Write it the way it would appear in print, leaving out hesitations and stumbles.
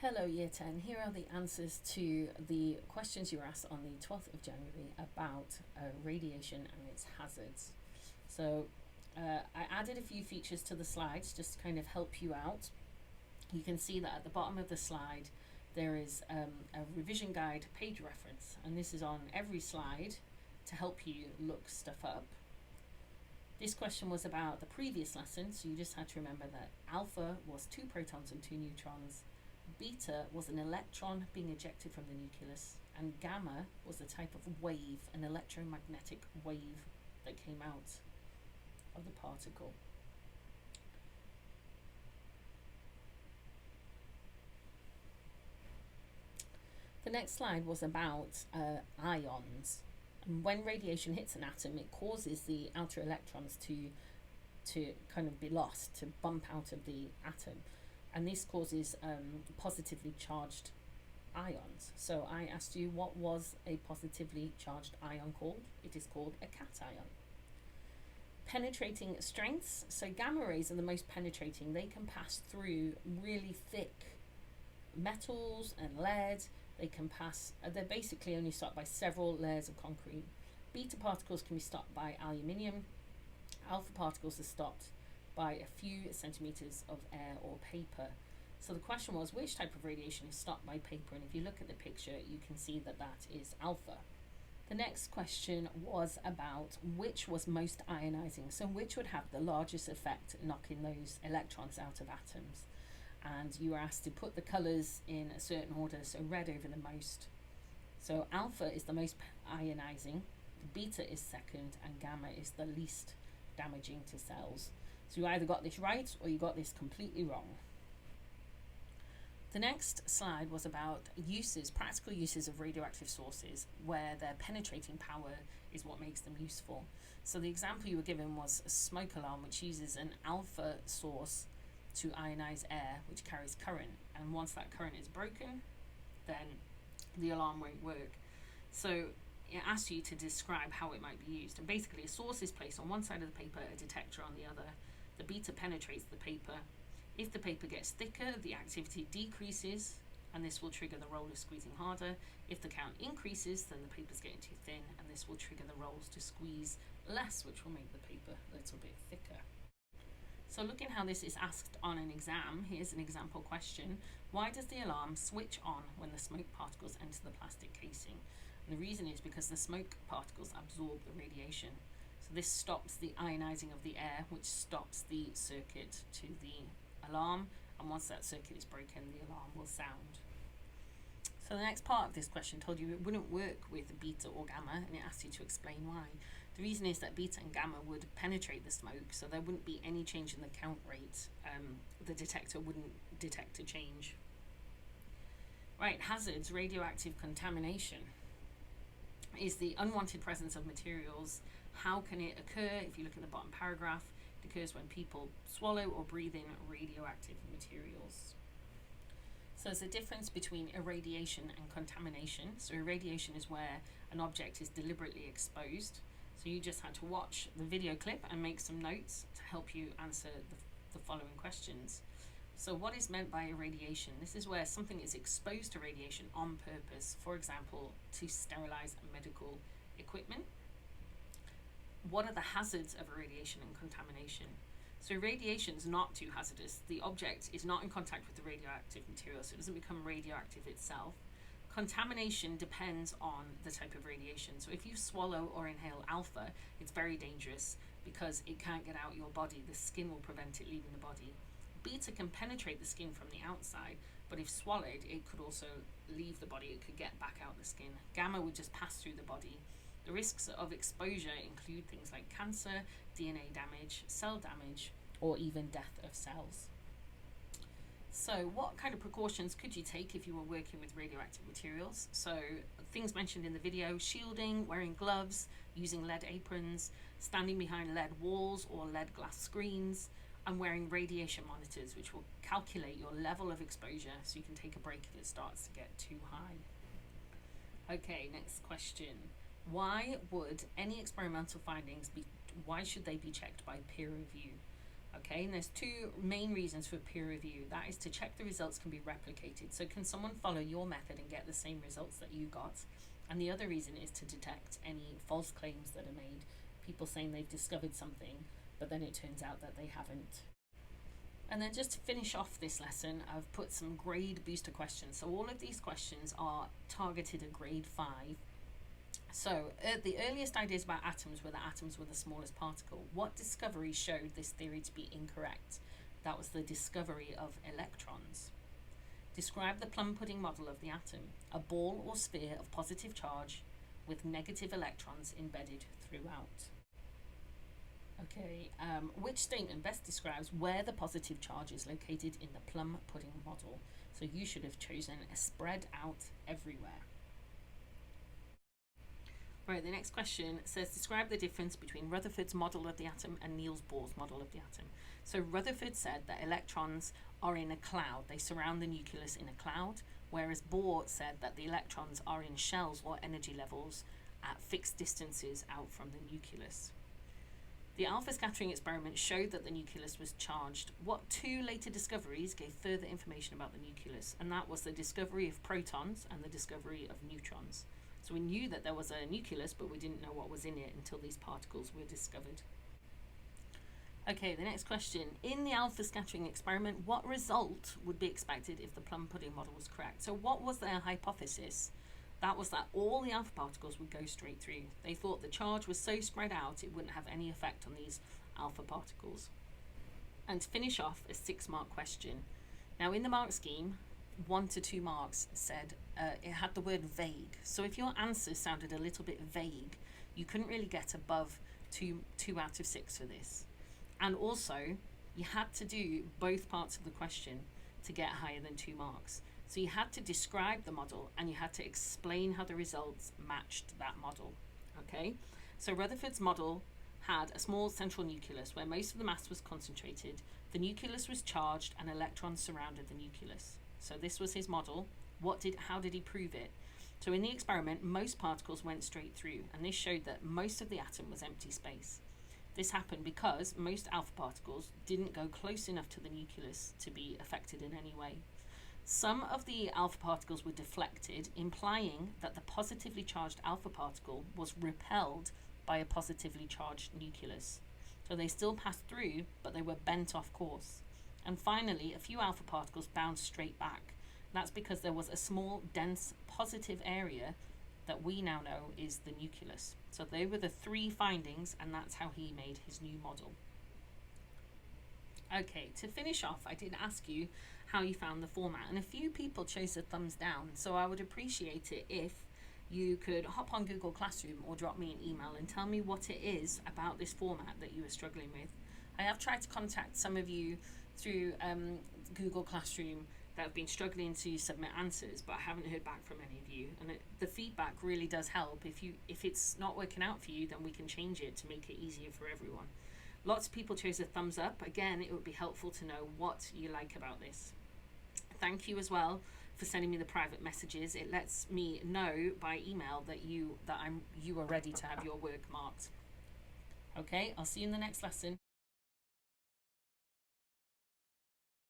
Hello Year 10, here are the answers to the questions you were asked on the 12th of January about radiation and its hazards. So I added a few features to the slides just to kind of help you out. You can see that at the bottom of the slide there is a revision guide page reference, and this is on every slide to help you look stuff up. This question was about the previous lesson, so you just had to remember that alpha was 2 protons and 2 neutrons. Beta was an electron being ejected from the nucleus, and gamma was a type of wave, an electromagnetic wave that came out of the particle. The next slide was about ions. And when radiation hits an atom, it causes the outer electrons to kind of be lost, to bump out of the atom. And this causes positively charged ions. So I asked you, what was a positively charged ion called? It is called a cation. Penetrating strengths. So gamma rays are the most penetrating. They can pass through really thick metals and lead. They can pass, they're basically only stopped by several layers of concrete. Beta particles can be stopped by aluminium. Alpha particles are stopped by a few centimeters of air or paper. So the question was, which type of radiation is stopped by paper? And if you look at the picture, you can see that that is alpha. The next question was about which was most ionizing, so which would have the largest effect knocking those electrons out of atoms. And you were asked to put the colors in a certain order, so red over the most. So alpha is the most ionizing, beta is second, and gamma is the least damaging to cells. So you either got this right or you got this completely wrong. The next slide was about uses, practical uses of radioactive sources where their penetrating power is what makes them useful. So the example you were given was a smoke alarm, which uses an alpha source to ionize air, which carries current. And once that current is broken, then the alarm won't work. So it asks you to describe how it might be used. And basically a source is placed on one side of the paper, a detector on the other. The beta penetrates the paper. If the paper gets thicker, the activity decreases, and this will trigger the roller squeezing harder. If the count increases, then the paper's getting too thin, and this will trigger the rolls to squeeze less, which will make the paper a little bit thicker. So looking how this is asked on an exam, here's an example question. Why does the alarm switch on when the smoke particles enter the plastic casing? And the reason is because the smoke particles absorb the radiation. So this stops the ionizing of the air, which stops the circuit to the alarm, and once that circuit is broken, the alarm will sound. So the next part of this question told you it wouldn't work with beta or gamma, and it asked you to explain why. The reason is that beta and gamma would penetrate the smoke, so there wouldn't be any change in the count rate. The detector wouldn't detect a change. Right, hazards, radioactive contamination is the unwanted presence of materials. How can it occur? If you look at the bottom paragraph, it occurs when people swallow or breathe in radioactive materials. So there's a difference between irradiation and contamination. So irradiation is where an object is deliberately exposed. So you just had to watch the video clip and make some notes to help you answer the following questions. So what is meant by irradiation? This is where something is exposed to radiation on purpose, for example, to sterilize medical equipment. What are the hazards of irradiation and contamination? So irradiation is not too hazardous. The object is not in contact with the radioactive material, so it doesn't become radioactive itself. Contamination depends on the type of radiation. So if you swallow or inhale alpha, it's very dangerous because it can't get out your body. The skin will prevent it leaving the body. Beta can penetrate the skin from the outside, but if swallowed, it could also leave the body. It could get back out the skin. Gamma would just pass through the body. The risks of exposure include things like cancer, DNA damage, cell damage, or even death of cells. So what kind of precautions could you take if you were working with radioactive materials? So things mentioned in the video: shielding, wearing gloves, using lead aprons, standing behind lead walls or lead glass screens, and wearing radiation monitors, which will calculate your level of exposure so you can take a break if it starts to get too high. Okay, next question. Why would any experimental findings why should they be checked by peer review? Okay, and there's two main reasons for peer review. That is to check the results can be replicated. So can someone follow your method and get the same results that you got? And the other reason is to detect any false claims that are made, people saying they've discovered something, but then it turns out that they haven't. And then just to finish off this lesson, I've put some grade booster questions. So all of these questions are targeted at grade 5. So the earliest ideas about atoms were that atoms were the smallest particle. What discovery showed this theory to be incorrect? That was the discovery of electrons. Describe the plum pudding model of the atom, a ball or sphere of positive charge with negative electrons embedded throughout. Okay, which statement best describes where the positive charge is located in the plum pudding model? So you should have chosen a spread out everywhere. Right, the next question says describe the difference between Rutherford's model of the atom and Niels Bohr's model of the atom. So Rutherford said that electrons are in a cloud, they surround the nucleus in a cloud, whereas Bohr said that the electrons are in shells or energy levels at fixed distances out from the nucleus. The alpha scattering experiment showed that the nucleus was charged. What two later discoveries gave further information about the nucleus? And that was the discovery of protons and the discovery of neutrons. So we knew that there was a nucleus, but we didn't know what was in it until these particles were discovered. Okay, the next question. In the alpha scattering experiment, what result would be expected if the plum pudding model was correct? So what was their hypothesis? That was that all the alpha particles would go straight through. They thought the charge was so spread out it wouldn't have any effect on these alpha particles. And to finish off, a 6-mark question. Now in the mark scheme, 1 to 2 marks said it had the word vague. So if your answer sounded a little bit vague, you couldn't really get above 2 out of 6 for this. And also, you had to do both parts of the question to get higher than 2 marks. So you had to describe the model and you had to explain how the results matched that model. Okay, so Rutherford's model had a small central nucleus where most of the mass was concentrated. The nucleus was charged and electrons surrounded the nucleus. So this was his model. How did he prove it? So in the experiment, most particles went straight through, and this showed that most of the atom was empty space. This happened because most alpha particles didn't go close enough to the nucleus to be affected in any way. Some of the alpha particles were deflected, implying that the positively charged alpha particle was repelled by a positively charged nucleus. So they still passed through, but they were bent off course. And finally, a few alpha particles bounced straight back. That's because there was a small, dense, positive area that we now know is the nucleus. So they were the 3 findings, and that's how he made his new model. Okay, to finish off, I did ask you how you found the format, and a few people chose a thumbs down, so I would appreciate it if you could hop on Google Classroom or drop me an email and tell me what it is about this format that you were struggling with. I have tried to contact some of you through Google Classroom that have been struggling to submit answers, but I haven't heard back from any of you, and the feedback really does help. If it's not working out for you, then we can change it to make it easier for everyone. Lots of people chose a thumbs up. Again, it would be helpful to know what you like about this. Thank you as well for sending me the private messages. It lets me know by email that you are ready to have your work marked. Okay, I'll see you in the next lesson.